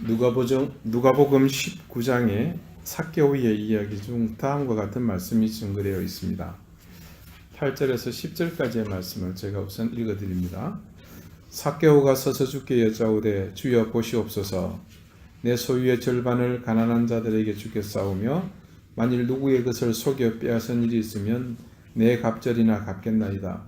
누가복음 19장의 삭개오의 이야기 중 다음과 같은 말씀이 증거되어 있습니다. 8절에서 10절까지의 말씀을 제가 우선 읽어드립니다. 삭개오가 서서 주께 여짜오되 주여 보시옵소서, 내 소유의 절반을 가난한 자들에게 주겠사오며 만일 누구의 것을 속여 빼앗은 일이 있으면 내 갑절이나 갚겠나이다.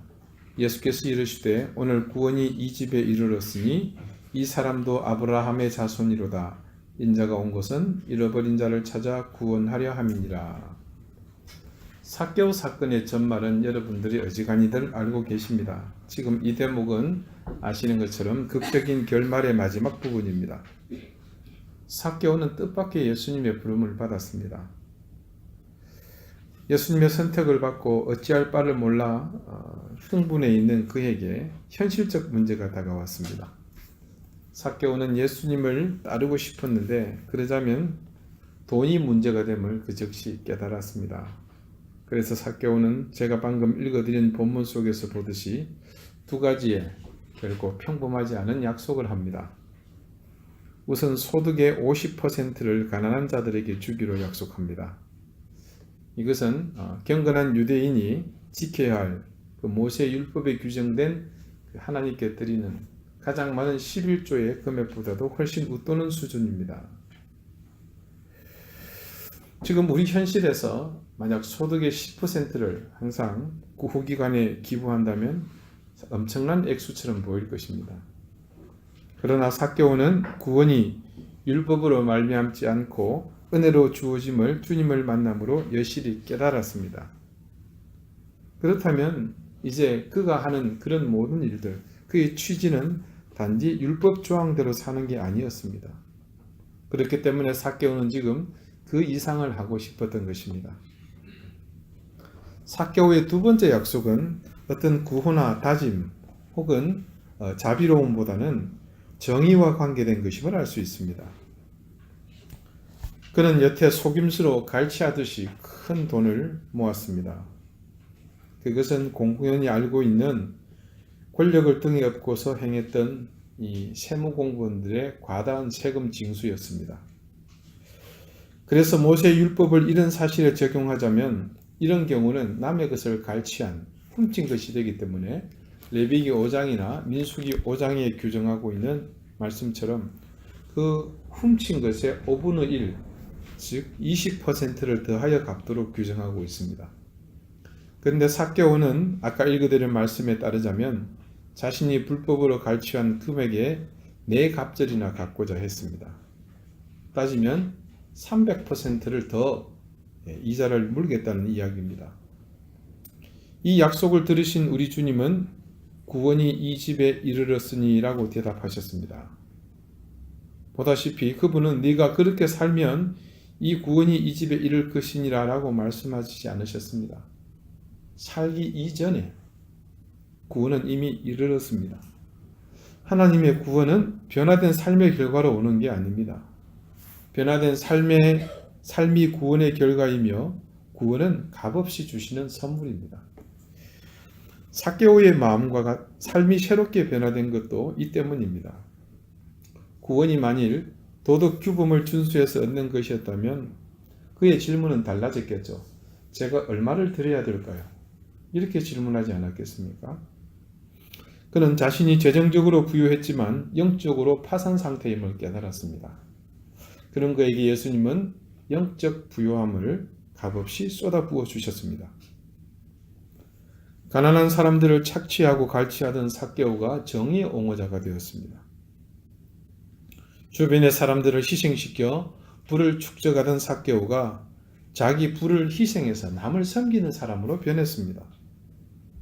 예수께서 이르시되 오늘 구원이 이 집에 이르렀으니 이 사람도 아브라함의 자손이로다. 인자가 온 것은 잃어버린 자를 찾아 구원하려 함이니라. 삭개오 사건의 전말은 여러분들이 어지간히들 알고 계십니다. 지금 이 대목은 아시는 것처럼 극적인 결말의 마지막 부분입니다. 삭개오는 뜻밖의 예수님의 부름을 받았습니다. 예수님의 선택을 받고 어찌할 바를 몰라 흥분해 있는 그에게 현실적 문제가 다가왔습니다. 삭개오는 예수님을 따르고 싶었는데 그러자면 돈이 문제가 됨을 그 즉시 깨달았습니다. 그래서 삭개오는 제가 방금 읽어드린 본문 속에서 보듯이 두 가지의 결코 평범하지 않은 약속을 합니다. 우선 소득의 50%를 가난한 자들에게 주기로 약속합니다. 이것은 경건한 유대인이 지켜야 할 그 모세 율법에 규정된 하나님께 드리는 가장 많은 11조의 금액보다도 훨씬 웃도는 수준입니다. 지금 우리 현실에서 만약 소득의 10%를 항상 구호기관에 기부한다면 엄청난 액수처럼 보일 것입니다. 그러나 삭개오는 구원이 율법으로 말미암지 않고 은혜로 주어짐을 주님을 만남으로 여실히 깨달았습니다. 그렇다면 이제 그가 하는 그런 모든 일들, 그의 취지는 단지 율법 조항대로 사는 게 아니었습니다. 그렇기 때문에 삭개오는 지금 그 이상을 하고 싶었던 것입니다. 삭개오의 두 번째 약속은 어떤 구호나 다짐 혹은 자비로움보다는 정의와 관계된 것임을 알 수 있습니다. 그는 여태 속임수로 갈취하듯이 큰 돈을 모았습니다. 그것은 공공연히 알고 있는 권력을 등에 업고서 행했던 이 세무공무원들의 과다한 세금 징수였습니다. 그래서 모세 율법을 이런 사실에 적용하자면 이런 경우는 남의 것을 갈취한 훔친 것이 되기 때문에 레위기 5장이나 민수기 5장에 규정하고 있는 말씀처럼 그 훔친 것의 5분의 1, 즉 20%를 더하여 갚도록 규정하고 있습니다. 그런데 삭개오는 아까 읽어드린 말씀에 따르자면 자신이 불법으로 갈취한 금액의 4갑절이나 갚고자 했습니다. 따지면 300%를 더 이자를 물겠다는 이야기입니다. 이 약속을 들으신 우리 주님은 구원이 이 집에 이르렀으니 라고 대답하셨습니다. 보다시피 그분은 네가 그렇게 살면 이 구원이 이 집에 이를 것이니라 라고 말씀하시지 않으셨습니다. 살기 이전에 구원은 이미 이르렀습니다. 하나님의 구원은 변화된 삶의 결과로 오는 게 아닙니다. 변화된 삶이 구원의 결과이며 구원은 값없이 주시는 선물입니다. 삭개오의 마음과 삶이 새롭게 변화된 것도 이 때문입니다. 구원이 만일 도덕 규범을 준수해서 얻는 것이었다면 그의 질문은 달라졌겠죠. 제가 얼마를 드려야 될까요? 이렇게 질문하지 않았겠습니까? 그는 자신이 재정적으로 부유했지만 영적으로 파산 상태임을 깨달았습니다. 그런 그에게 예수님은 영적 부유함을 값없이 쏟아부어 주셨습니다. 가난한 사람들을 착취하고 갈취하던 삭개오가 정의의 옹호자가 되었습니다. 주변의 사람들을 희생시켜 부를 축적하던 삭개오가 자기 부를 희생해서 남을 섬기는 사람으로 변했습니다.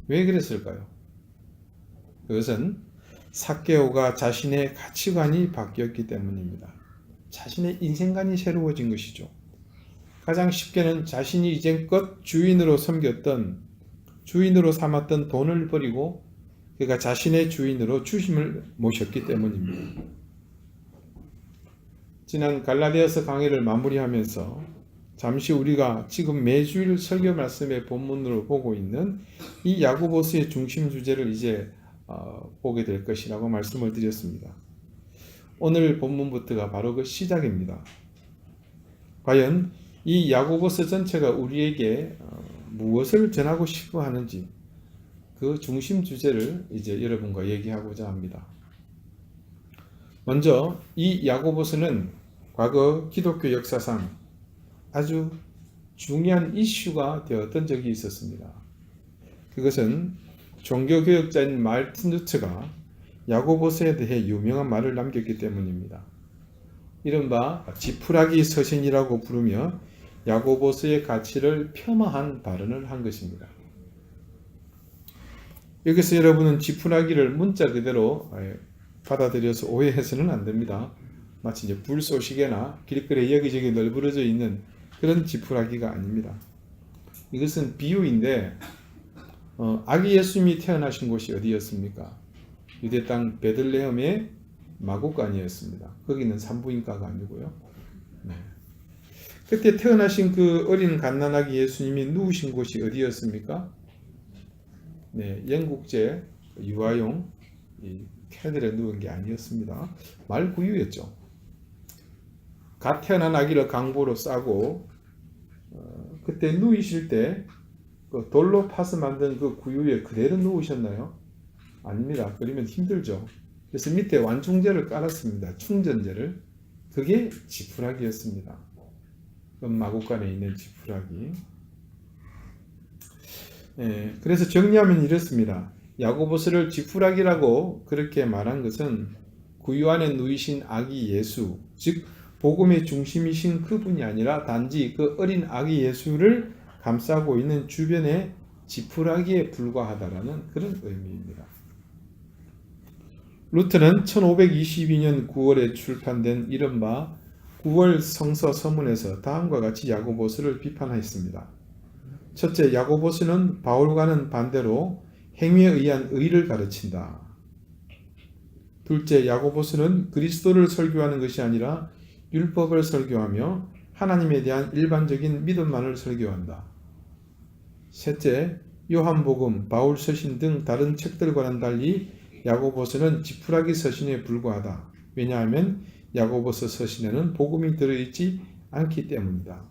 왜 그랬을까요? 그것은 삭개오가 자신의 가치관이 바뀌었기 때문입니다. 자신의 인생관이 새로워진 것이죠. 가장 쉽게는 자신이 이제껏 주인으로 삼았던 돈을 버리고 그가 자신의 주인으로 주심을 모셨기 때문입니다. 지난 갈라디아서 강의를 마무리하면서 잠시 우리가 지금 매주일 설교 말씀의 본문으로 보고 있는 이 야고보서의 중심 주제를 이제 보게 될 것이라고 말씀을 드렸습니다. 오늘 본문부터가 바로 그 시작입니다. 과연 이 야고보서 전체가 우리에게 무엇을 전하고 싶어 하는지 그 중심 주제를 이제 여러분과 얘기하고자 합니다. 먼저 이 야고보서는 과거 기독교 역사상 아주 중요한 이슈가 되었던 적이 있었습니다. 그것은 종교개혁자인 마르틴 루터가 야고보서에 대해 유명한 말을 남겼기 때문입니다. 이른바 지푸라기 서신이라고 부르며 야고보서의 가치를 폄하한 발언을 한 것입니다. 여기서 여러분은 지푸라기를 문자 그대로 받아들여서 오해해서는 안 됩니다. 마치 이제 불쏘시개나 길거리에 여기저기 널브러져 있는 그런 지푸라기가 아닙니다. 이것은 비유인데 아기 예수님이 태어나신 곳이 어디였습니까? 유대 땅 베들레헴의 마구간이었습니다. 거기는 산부인과가 아니고요. 네. 그때 태어나신 그 어린 갓난아기 예수님이 누우신 곳이 어디였습니까? 네, 영국제 유아용 캐들에 누운 게 아니었습니다. 말구유였죠. 갓 태어난 아기를 강보로 싸고 그때 누이실 때 그 돌로 파서 만든 그 구유에 그대로 누우셨나요? 아닙니다. 그러면 힘들죠. 그래서 밑에 완충제를 깔았습니다. 충전제를. 그게 지푸라기였습니다. 마구간에 있는 지푸라기. 그래서 정리하면 이렇습니다. 야고보서를 지푸라기라고 그렇게 말한 것은 구유 안에 누이신 아기 예수, 즉 복음의 중심이신 그분이 아니라 단지 그 어린 아기 예수를 감싸고 있는 주변의 지푸라기에 불과하다라는 그런 의미입니다. 루터는 1522년 9월에 출판된 이른바 9월 성서 서문에서 다음과 같이 야고보서를 비판했습니다. 첫째, 야고보서는 바울과는 반대로 행위에 의한 의를 가르친다. 둘째, 야고보서는 그리스도를 설교하는 것이 아니라 율법을 설교하며 하나님에 대한 일반적인 믿음만을 설교한다. 셋째, 요한복음, 바울 서신 등 다른 책들과는 달리 야고보서는 지푸라기 서신에 불과하다. 왜냐하면 야고보서 서신에는 복음이 들어있지 않기 때문이다.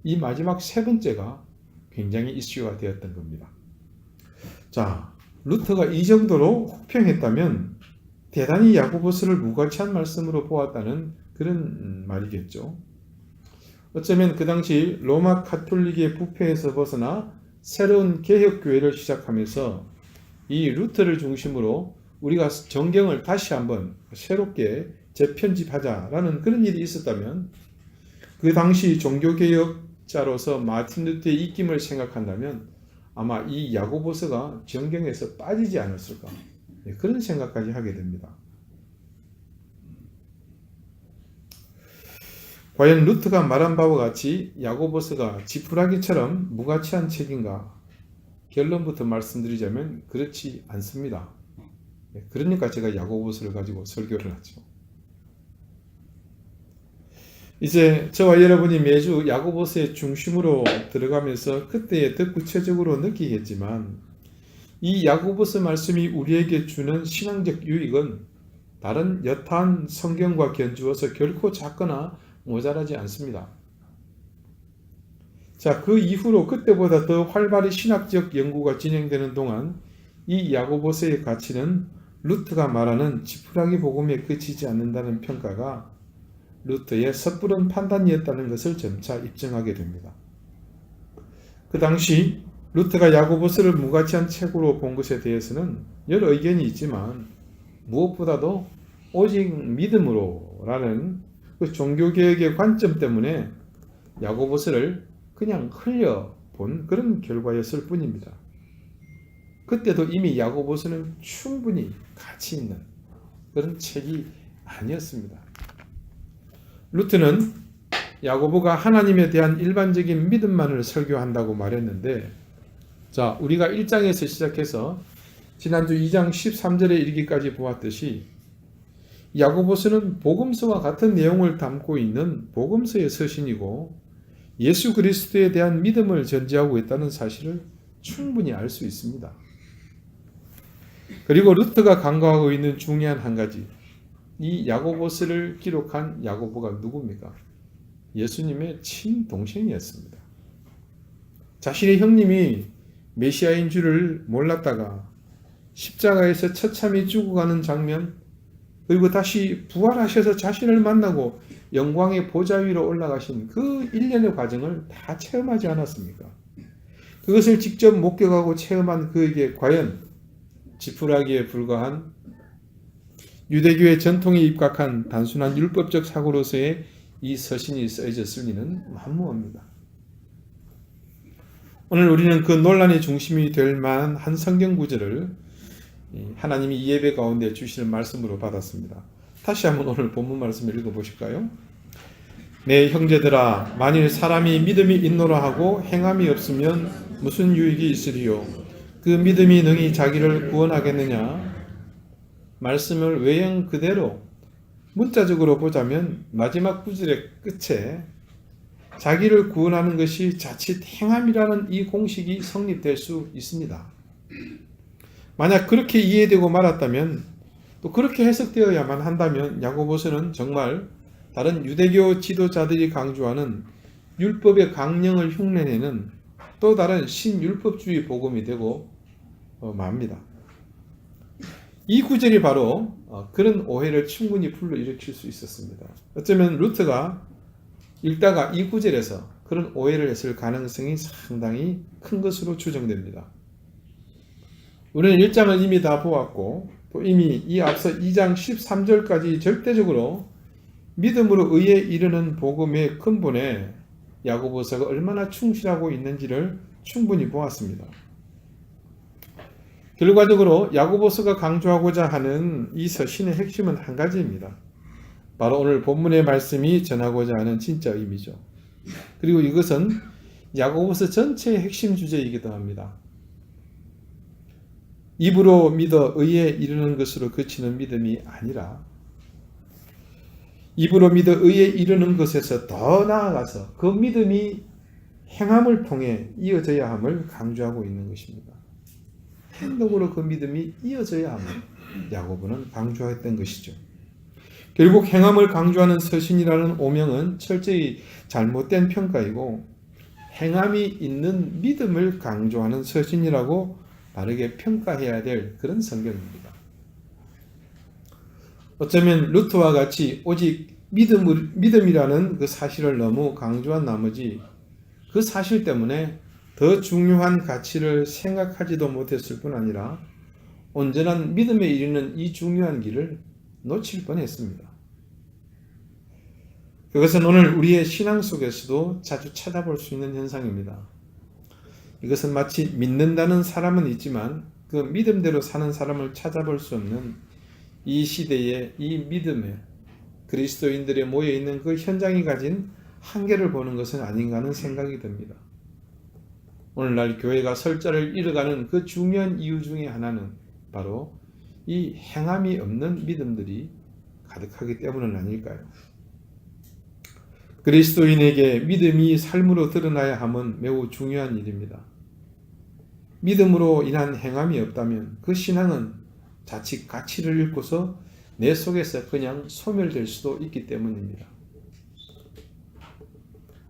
이 마지막 세 번째가 굉장히 이슈가 되었던 겁니다. 자, 루터가 이 정도로 혹평했다면 대단히 야고보서를 무가치한 말씀으로 보았다는 그런 말이겠죠. 어쩌면 그 당시 로마 카톨릭의 부패에서 벗어나 새로운 개혁교회를 시작하면서 이 루터를 중심으로 우리가 정경을 다시 한번 새롭게 재편집하자라는 그런 일이 있었다면 그 당시 종교개혁자로서 마틴 루터의 입김을 생각한다면 아마 이 야고보서가 정경에서 빠지지 않았을까 그런 생각까지 하게 됩니다. 과연 루터가 말한 바와 같이 야고보서가 지푸라기처럼 무가치한 책인가? 결론부터 말씀드리자면 그렇지 않습니다. 그러니까 제가 야고보서를 가지고 설교를 하죠. 이제 저와 여러분이 매주 야고보서의 중심으로 들어가면서 그때에 더 구체적으로 느끼겠지만 이 야고보서 말씀이 우리에게 주는 신앙적 유익은 다른 여타한 성경과 견주어서 결코 작거나 모자라지 않습니다. 자, 그 이후로 그때보다 더 활발히 신학적 연구가 진행되는 동안 이 야고보서의 가치는 루터가 말하는 지푸라기 복음에 그치지 않는다는 평가가 루터의 섣부른 판단이었다는 것을 점차 입증하게 됩니다. 그 당시 루터가 야고보서를 무가치한 책으로 본 것에 대해서는 여러 의견이 있지만 무엇보다도 오직 믿음으로라는 그 종교개혁의 관점 때문에 야고보서를 그냥 흘려본 그런 결과였을 뿐입니다. 그때도 이미 야고보서는 충분히 가치 있는 그런 책이 아니었습니다. 루터는 야고보가 하나님에 대한 일반적인 믿음만을 설교한다고 말했는데, 자, 우리가 1장에서 시작해서 지난주 2장 13절에 이르기까지 보았듯이 야고보서는 복음서와 같은 내용을 담고 있는 복음서의 서신이고 예수 그리스도에 대한 믿음을 전제하고 있다는 사실을 충분히 알 수 있습니다. 그리고 루터가 강조하고 있는 중요한 한 가지, 이 야고보서를 기록한 야고보가 누굽니까? 예수님의 친동생이었습니다. 자신의 형님이 메시아인 줄을 몰랐다가 십자가에서 처참히 죽어가는 장면, 그리고 다시 부활하셔서 자신을 만나고 영광의 보좌 위로 올라가신 그 일련의 과정을 다 체험하지 않았습니까? 그것을 직접 목격하고 체험한 그에게 과연 지푸라기에 불과한 유대교의 전통에 입각한 단순한 율법적 사고로서의 이 서신이 써졌을 리는 만무합니다. 오늘 우리는 그 논란의 중심이 될 만한 한 성경 구절을 하나님이 이 예배 가운데 주시는 말씀으로 받았습니다. 다시 한번 오늘 본문 말씀을 읽어보실까요? 내 형제들아, 만일 사람이 믿음이 있노라 하고 행함이 없으면 무슨 유익이 있으리요? 그 믿음이 능히 자기를 구원하겠느냐? 말씀을 외형 그대로 문자적으로 보자면 마지막 구절의 끝에 자기를 구원하는 것이 자칫 행함이라는 이 공식이 성립될 수 있습니다. 만약 그렇게 이해되고 말았다면, 또 그렇게 해석되어야만 한다면 야고보서는 정말 다른 유대교 지도자들이 강조하는 율법의 강령을 흉내내는 또 다른 신율법주의 복음이 되고 맙니다. 이 구절이 바로 그런 오해를 충분히 불러일으킬 수 있었습니다. 어쩌면 루터가 읽다가 이 구절에서 그런 오해를 했을 가능성이 상당히 큰 것으로 추정됩니다. 우리는 1장을 이미 다 보았고 또 이미 이 앞서 2장 13절까지 절대적으로 믿음으로 의에 이르는 복음의 근본에 야고보서가 얼마나 충실하고 있는지를 충분히 보았습니다. 결과적으로 야고보서가 강조하고자 하는 이 서신의 핵심은 한 가지입니다. 바로 오늘 본문의 말씀이 전하고자 하는 진짜 의미죠. 그리고 이것은 야고보서 전체의 핵심 주제이기도 합니다. 입으로 믿어 의에 이르는 것으로 그치는 믿음이 아니라 입으로 믿어 의에 이르는 것에서 더 나아가서 그 믿음이 행함을 통해 이어져야 함을 강조하고 있는 것입니다. 행동으로 그 믿음이 이어져야 함을 야고보는 강조했던 것이죠. 결국 행함을 강조하는 서신이라는 오명은 철저히 잘못된 평가이고 행함이 있는 믿음을 강조하는 서신이라고 바르게 평가해야 될 그런 성경입니다. 어쩌면 루터와 같이 오직 믿음이라는 그 사실을 너무 강조한 나머지 그 사실 때문에 더 중요한 가치를 생각하지도 못했을 뿐 아니라 온전한 믿음에 이르는 이 중요한 길을 놓칠 뻔했습니다. 그것은 오늘 우리의 신앙 속에서도 자주 찾아볼 수 있는 현상입니다. 이것은 마치 믿는다는 사람은 있지만 그 믿음대로 사는 사람을 찾아볼 수 없는 이 시대의 이 믿음에 그리스도인들이 모여있는 그 현장이 가진 한계를 보는 것은 아닌가 하는 생각이 듭니다. 오늘날 교회가 설자를 잃어가는 그 중요한 이유 중에 하나는 바로 이 행함이 없는 믿음들이 가득하기 때문은 아닐까요? 그리스도인에게 믿음이 삶으로 드러나야 함은 매우 중요한 일입니다. 믿음으로 인한 행함이 없다면 그 신앙은 자칫 가치를 잃고서 내 속에서 그냥 소멸될 수도 있기 때문입니다.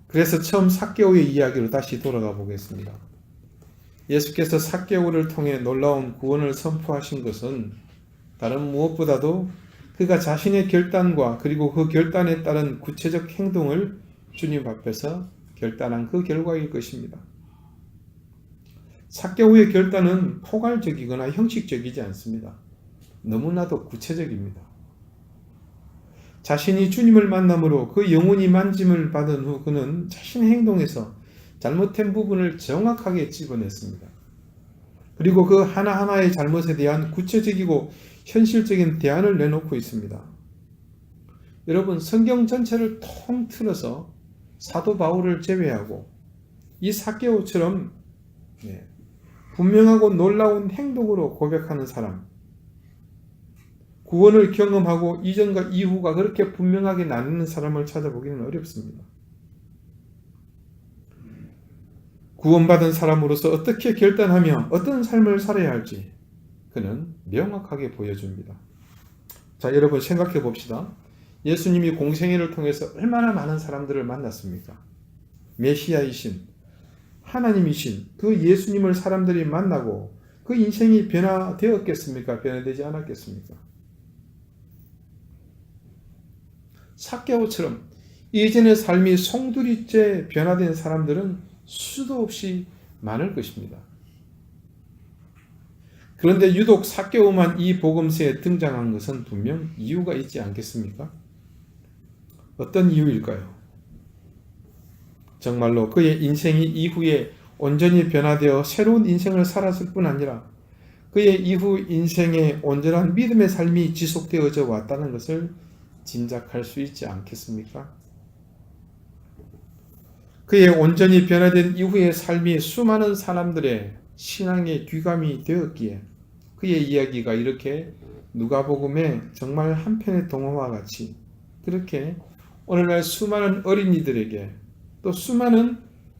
그래서 처음 삭개오의 이야기로 다시 돌아가 보겠습니다. 예수께서 삭개오를 통해 놀라운 구원을 선포하신 것은 다른 무엇보다도 그가 자신의 결단과 그리고 그 결단에 따른 구체적 행동을 주님 앞에서 결단한 그 결과일 것입니다. 삭개오의 결단은 포괄적이거나 형식적이지 않습니다. 너무나도 구체적입니다. 자신이 주님을 만남으로 그 영혼이 만짐을 받은 후 그는 자신의 행동에서 잘못된 부분을 정확하게 집어냈습니다. 그리고 그 하나하나의 잘못에 대한 구체적이고 현실적인 대안을 내놓고 있습니다. 여러분, 성경 전체를 통틀어서 사도 바울을 제외하고 이 삭개오처럼 분명하고 놀라운 행동으로 고백하는 사람, 구원을 경험하고 이전과 이후가 그렇게 분명하게 나뉘는 사람을 찾아보기는 어렵습니다. 구원받은 사람으로서 어떻게 결단하며 어떤 삶을 살아야 할지 그는 명확하게 보여줍니다. 자, 여러분 생각해 봅시다. 예수님이 공생애를 통해서 얼마나 많은 사람들을 만났습니까? 메시아이신 하나님이신 그 예수님을 사람들이 만나고 그 인생이 변화되었겠습니까? 변화되지 않았겠습니까? 삭개오처럼 이전의 삶이 송두리째 변화된 사람들은 수도 없이 많을 것입니다. 그런데 유독 삭개오만 이 복음서에 등장한 것은 분명 이유가 있지 않겠습니까? 어떤 이유일까요? 정말로 그의 인생이 이후에 온전히 변화되어 새로운 인생을 살았을 뿐 아니라 그의 이후 인생에 온전한 믿음의 삶이 지속되어져 왔다는 것을 짐작할 수 있지 않겠습니까? 그의 온전히 변화된 이후의 삶이 수많은 사람들의 신앙의 귀감이 되었기에 그의 이야기가 이렇게 누가복음의 정말 한 편의 동화와 같이 그렇게 오늘날 수많은 어린이들에게 또 수많은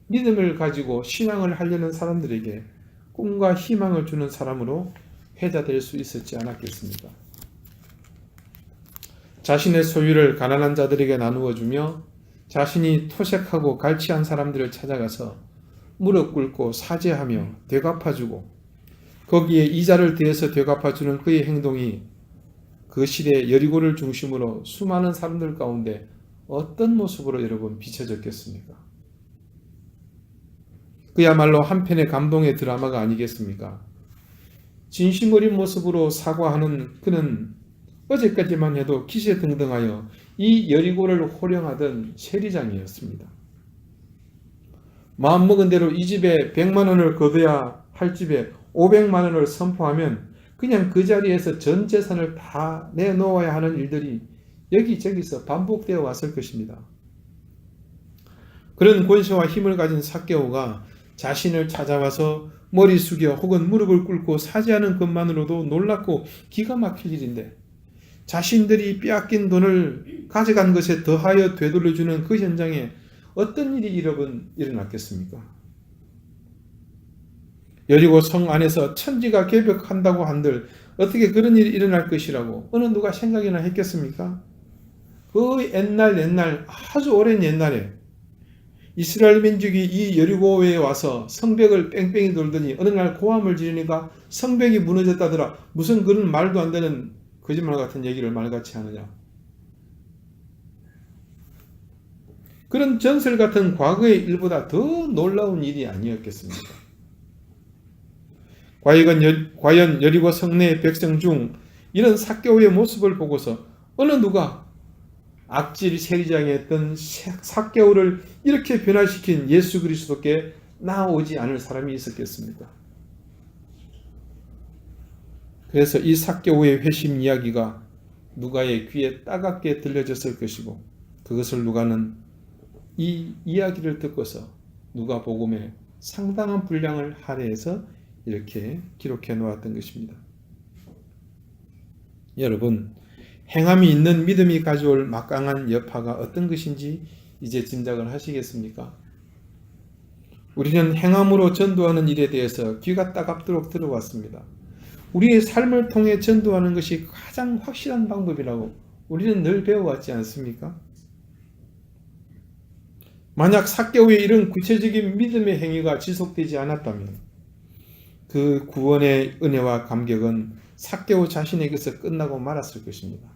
믿음을 가지고 신앙을 하려는 사람들에게 꿈과 희망을 주는 사람으로 회자될 수 있었지 않았겠습니까? 자신의 소유를 가난한 자들에게 나누어 주며 자신이 토색하고 갈취한 사람들을 찾아가서 무릎 꿇고 사죄하며 되갚아주고 거기에 이자를 대해서 되갚아주는 그의 행동이 그 시대 여리고를 중심으로 수많은 사람들 가운데 어떤 모습으로 여러분 비춰졌겠습니까? 그야말로 한편의 감동의 드라마가 아니겠습니까? 진심 어린 모습으로 사과하는 그는 어제까지만 해도 기세등등하여 이 여리고를 호령하던 세리장이었습니다. 마음먹은 대로 이 집에 100만 원을 거둬야 할 집에 500만 원을 선포하면 그냥 그 자리에서 전 재산을 다 내놓아야 하는 일들이 여기저기서 반복되어 왔을 것입니다. 그런 권세와 힘을 가진 삭개오가 자신을 찾아와서 머리 숙여 혹은 무릎을 꿇고 사죄하는 것만으로도 놀랍고 기가 막힐 일인데 자신들이 빼앗긴 돈을 가져간 것에 더하여 되돌려주는 그 현장에 어떤 일이 일어났겠습니까? 여리고 성 안에서 천지가 개벽한다고 한들 어떻게 그런 일이 일어날 것이라고 어느 누가 생각이나 했겠습니까? 그 옛날 아주 오랜 옛날에 이스라엘 민족이 이 여리고에 와서 성벽을 뺑뺑이 돌더니 어느 날 고함을 지르니까 성벽이 무너졌다더라. 무슨 그런 말도 안 되는 거짓말 같은 얘기를 말같이 하느냐. 그런 전설 같은 과거의 일보다 더 놀라운 일이 아니었겠습니까? 과연 여리고 성내의 백성 중 이런 삭개오의 모습을 보고서 어느 누가 악질 세리장이었던 삭개오를 이렇게 변화시킨 예수 그리스도께 나오지 않을 사람이 있었겠습니까? 그래서 이 삭개오의 회심 이야기가 누가의 귀에 따갑게 들려졌을 것이고 그것을 누가는 이 이야기를 듣고서 누가복음에 상당한 분량을 할애해서 이렇게 기록해 놓았던 것입니다. 여러분, 행함이 있는 믿음이 가져올 막강한 여파가 어떤 것인지 이제 짐작을 하시겠습니까? 우리는 행함으로 전도하는 일에 대해서 귀가 따갑도록 들어왔습니다. 우리의 삶을 통해 전도하는 것이 가장 확실한 방법이라고 우리는 늘 배워왔지 않습니까? 만약 삭개오의 이런 구체적인 믿음의 행위가 지속되지 않았다면 그 구원의 은혜와 감격은 삭개오 자신에게서 끝나고 말았을 것입니다.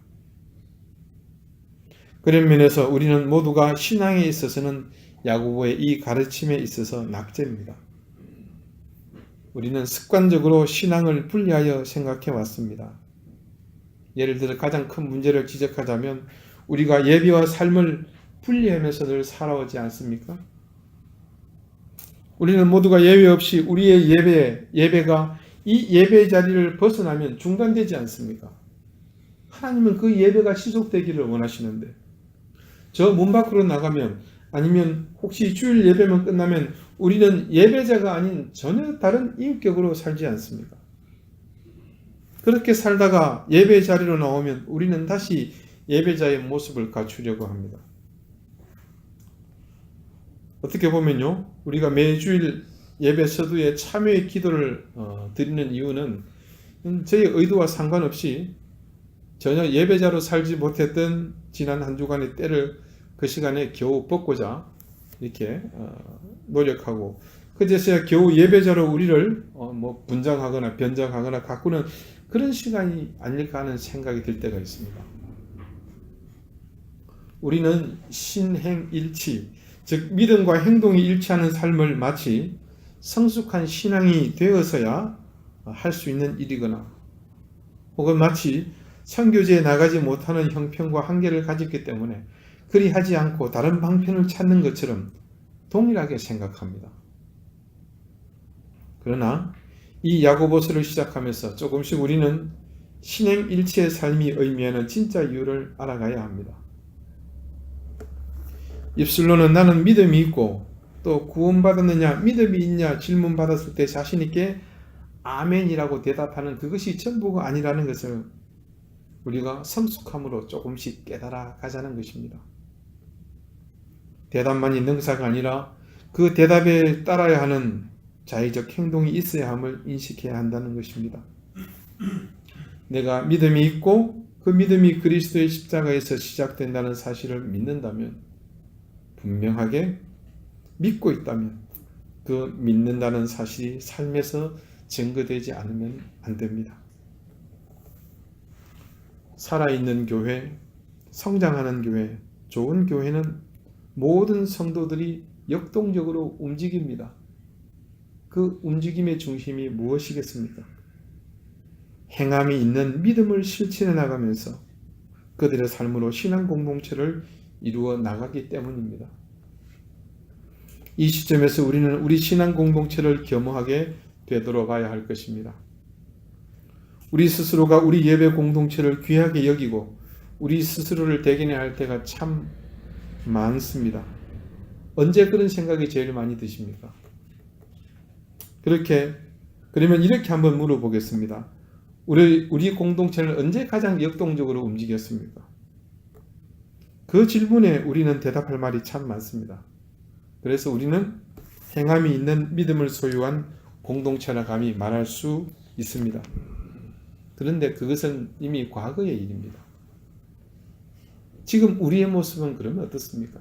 그런 면에서 우리는 모두가 신앙에 있어서는 야고보의 이 가르침에 있어서 낙제입니다. 우리는 습관적으로 신앙을 분리하여 생각해 왔습니다. 예를 들어 가장 큰 문제를 지적하자면 우리가 예배와 삶을 분리하면서 늘 살아오지 않습니까? 우리는 모두가 예외 없이 우리의 예배가 이 예배의 자리를 벗어나면 중단되지 않습니까? 하나님은 그 예배가 지속되기를 원하시는데 저 문 밖으로 나가면 아니면 혹시 주일 예배만 끝나면 우리는 예배자가 아닌 전혀 다른 인격으로 살지 않습니까? 그렇게 살다가 예배 자리로 나오면 우리는 다시 예배자의 모습을 갖추려고 합니다. 어떻게 보면요, 우리가 매주일 예배 서두에 참여의 기도를 드리는 이유는 저희 의도와 상관없이 전혀 예배자로 살지 못했던 지난 한 주간의 때를 그 시간에 겨우 벗고자 이렇게 노력하고 그제서야 겨우 예배자로 우리를 뭐 분장하거나 변장하거나 가꾸는 그런 시간이 아닐까 하는 생각이 들 때가 있습니다. 우리는 신행일치, 즉 믿음과 행동이 일치하는 삶을 마치 성숙한 신앙이 되어서야 할 수 있는 일이거나 혹은 마치 선교지에 나가지 못하는 형편과 한계를 가졌기 때문에 그리 하지 않고 다른 방편을 찾는 것처럼 동일하게 생각합니다. 그러나 이 야고보서를 시작하면서 조금씩 우리는 신행일치의 삶이 의미하는 진짜 이유를 알아가야 합니다. 입술로는 나는 믿음이 있고 또 구원받았느냐 믿음이 있냐 질문받았을 때 자신 있게 아멘이라고 대답하는 그것이 전부가 아니라는 것을 우리가 성숙함으로 조금씩 깨달아 가자는 것입니다. 대답만이 능사가 아니라 그 대답에 따라야 하는 자의적 행동이 있어야 함을 인식해야 한다는 것입니다. 내가 믿음이 있고 그 믿음이 그리스도의 십자가에서 시작된다는 사실을 믿는다면 분명하게 믿고 있다면 그 믿는다는 사실이 삶에서 증거되지 않으면 안 됩니다. 살아있는 교회, 성장하는 교회, 좋은 교회는 모든 성도들이 역동적으로 움직입니다. 그 움직임의 중심이 무엇이겠습니까? 행함이 있는 믿음을 실천해 나가면서 그들의 삶으로 신앙 공동체를 이루어 나가기 때문입니다. 이 시점에서 우리는 우리 신앙 공동체를 겸허하게 되돌아봐야 할 것입니다. 우리 스스로가 우리 예배 공동체를 귀하게 여기고 우리 스스로를 대견해야 할 때가 참 많습니다. 언제 그런 생각이 제일 많이 드십니까? 그러면 이렇게 한번 물어보겠습니다. 우리 공동체를 언제 가장 역동적으로 움직였습니까? 그 질문에 우리는 대답할 말이 참 많습니다. 그래서 우리는 행함이 있는 믿음을 소유한 공동체라 감히 말할 수 있습니다. 그런데 그것은 이미 과거의 일입니다. 지금 우리의 모습은 그러면 어떻습니까?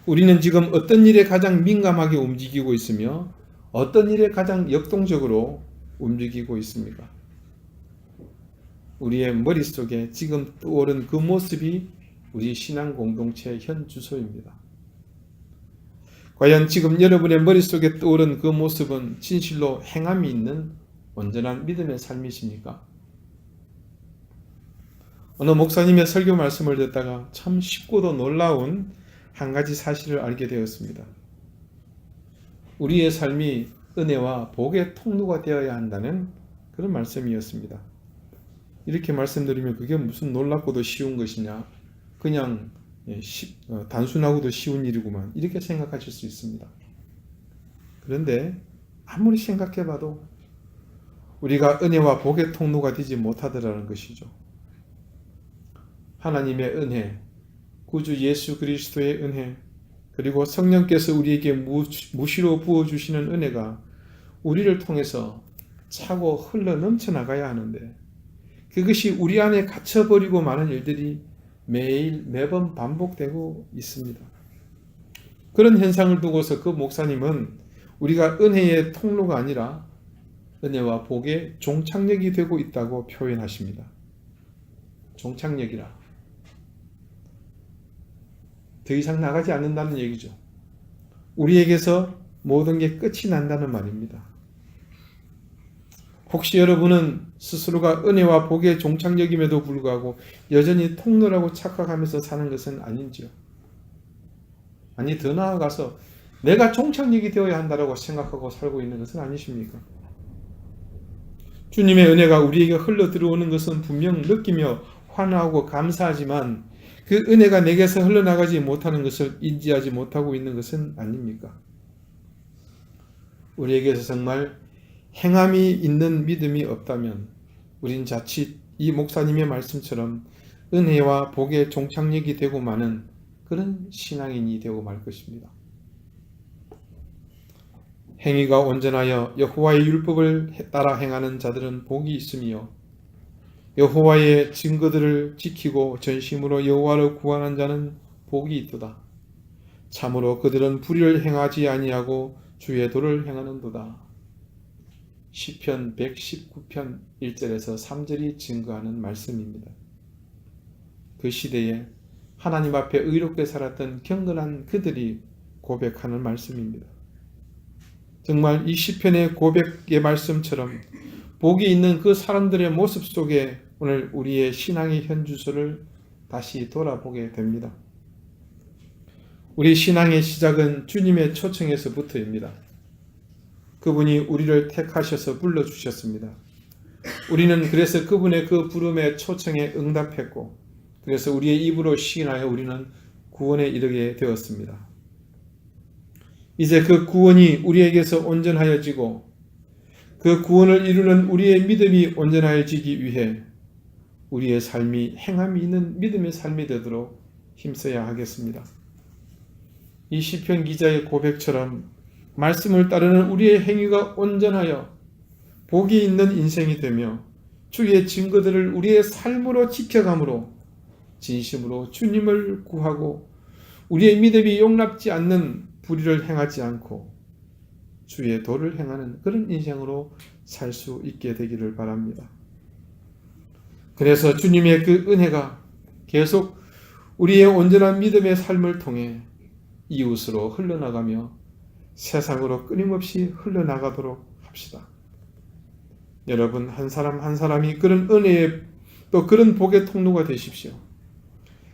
우리는 지금 어떤 일에 가장 민감하게 움직이고 있으며 어떤 일에 가장 역동적으로 움직이고 있습니까? 우리의 머릿속에 지금 떠오른 그 모습이 우리 신앙 공동체의 현 주소입니다. 과연 지금 여러분의 머릿속에 떠오른 그 모습은 진실로 행함이 있는 온전한 믿음의 삶이십니까? 어느 목사님의 설교 말씀을 듣다가 참 쉽고도 놀라운 한 가지 사실을 알게 되었습니다. 우리의 삶이 은혜와 복의 통로가 되어야 한다는 그런 말씀이었습니다. 이렇게 말씀드리면 그게 무슨 놀랍고도 쉬운 것이냐, 그냥 단순하고도 쉬운 일이구만 이렇게 생각하실 수 있습니다. 그런데 아무리 생각해봐도 우리가 은혜와 복의 통로가 되지 못하더라는 것이죠. 하나님의 은혜, 구주 예수 그리스도의 은혜, 그리고 성령께서 우리에게 무시로 부어주시는 은혜가 우리를 통해서 차고 흘러 넘쳐나가야 하는데 그것이 우리 안에 갇혀버리고 많은 일들이 매번 반복되고 있습니다. 그런 현상을 두고서 그 목사님은 우리가 은혜의 통로가 아니라 은혜와 복의 종착역이 되고 있다고 표현하십니다. 종착역이라. 더 이상 나가지 않는다는 얘기죠. 우리에게서 모든 게 끝이 난다는 말입니다. 혹시 여러분은 스스로가 은혜와 복의 종착역임에도 불구하고 여전히 통로라고 착각하면서 사는 것은 아닌지요? 아니, 더 나아가서 내가 종착역이 되어야 한다고 생각하고 살고 있는 것은 아니십니까? 주님의 은혜가 우리에게 흘러 들어오는 것은 분명 느끼며 환호하고 감사하지만 그 은혜가 내게서 흘러나가지 못하는 것을 인지하지 못하고 있는 것은 아닙니까? 우리에게서 정말 행함이 있는 믿음이 없다면 우린 자칫 이 목사님의 말씀처럼 은혜와 복의 종착역이 되고 마는 그런 신앙인이 되고 말 것입니다. 행위가 온전하여 여호와의 율법을 따라 행하는 자들은 복이 있으며 여호와의 증거들을 지키고 전심으로 여호와를 구하는 자는 복이 있도다. 참으로 그들은 불의를 행하지 아니하고 주의 도를 행하는도다. 시편 119편 1절에서 3절이 증거하는 말씀입니다. 그 시대에 하나님 앞에 의롭게 살았던 경건한 그들이 고백하는 말씀입니다. 정말 이 시편의 고백의 말씀처럼 복이 있는 그 사람들의 모습 속에 오늘 우리의 신앙의 현주소를 다시 돌아보게 됩니다. 우리 신앙의 시작은 주님의 초청에서부터입니다. 그분이 우리를 택하셔서 불러주셨습니다. 우리는 그래서 그분의 그 부름의 초청에 응답했고, 그래서 우리의 입으로 시인하여 우리는 구원에 이르게 되었습니다. 이제 그 구원이 우리에게서 온전하여지고 그 구원을 이루는 우리의 믿음이 온전하여지기 위해 우리의 삶이 행함이 있는 믿음의 삶이 되도록 힘써야 하겠습니다. 이 시편 기자의 고백처럼 말씀을 따르는 우리의 행위가 온전하여 복이 있는 인생이 되며 주의 증거들을 우리의 삶으로 지켜감으로 진심으로 주님을 구하고 우리의 믿음이 용납지 않는 불의를 행하지 않고 주의 도를 행하는 그런 인생으로 살 수 있게 되기를 바랍니다. 그래서 주님의 그 은혜가 계속 우리의 온전한 믿음의 삶을 통해 이웃으로 흘러나가며 세상으로 끊임없이 흘러나가도록 합시다. 여러분 한 사람 한 사람이 그런 은혜의 또 그런 복의 통로가 되십시오.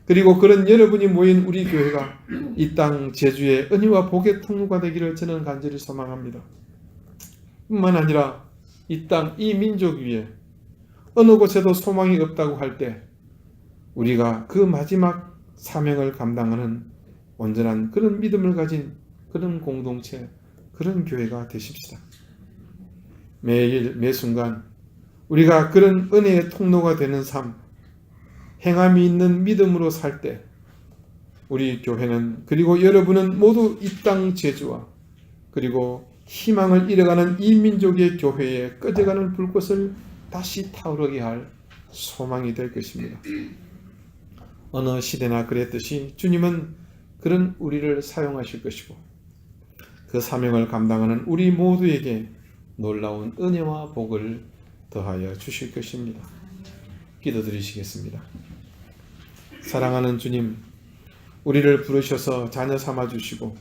그리고 그런 여러분이 모인 우리 교회가 이 땅 제주의 은혜와 복의 통로가 되기를 저는 간절히 소망합니다. 뿐만 아니라 이 땅 이 민족 위에 어느 곳에도 소망이 없다고 할 때 우리가 그 마지막 사명을 감당하는 온전한 그런 믿음을 가진 그런 공동체, 그런 교회가 되십시다. 매일 매순간 우리가 그런 은혜의 통로가 되는 삶, 행함이 있는 믿음으로 살 때 우리 교회는 그리고 여러분은 모두 이 땅 제주와 그리고 희망을 잃어가는 이 민족의 교회에 꺼져가는 불꽃을 다시 타오르게 할 소망이 될 것입니다. 어느 시대나 그랬듯이 주님은 그런 우리를 사용하실 것이고 그 사명을 감당하는 우리 모두에게 놀라운 은혜와 복을 더하여 주실 것입니다. 기도드리시겠습니다. 사랑하는 주님, 우리를 부르셔서 자녀 삼아 주시고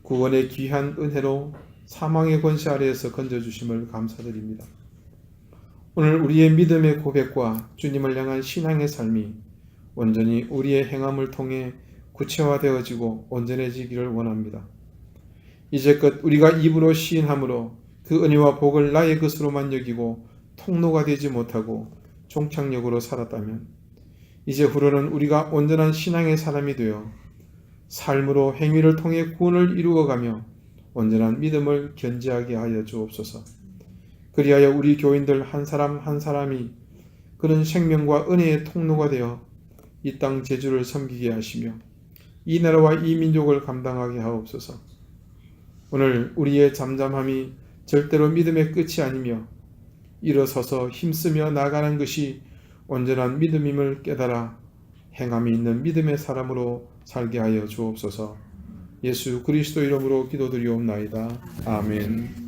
구원의 귀한 은혜로 사망의 권세 아래에서 건져주심을 감사드립니다. 오늘 우리의 믿음의 고백과 주님을 향한 신앙의 삶이 온전히 우리의 행함을 통해 구체화되어지고 온전해지기를 원합니다. 이제껏 우리가 입으로 시인함으로 그 은혜와 복을 나의 것으로만 여기고 통로가 되지 못하고 종착역으로 살았다면 이제 후로는 우리가 온전한 신앙의 사람이 되어 삶으로 행위를 통해 구원을 이루어가며 온전한 믿음을 견지하게 하여 주옵소서. 그리하여 우리 교인들 한 사람 한 사람이 그런 생명과 은혜의 통로가 되어 이 땅 제주를 섬기게 하시며 이 나라와 이 민족을 감당하게 하옵소서. 오늘 우리의 잠잠함이 절대로 믿음의 끝이 아니며 일어서서 힘쓰며 나가는 것이 온전한 믿음임을 깨달아 행함이 있는 믿음의 사람으로 살게 하여 주옵소서. 예수 그리스도 이름으로 기도드리옵나이다. 아멘.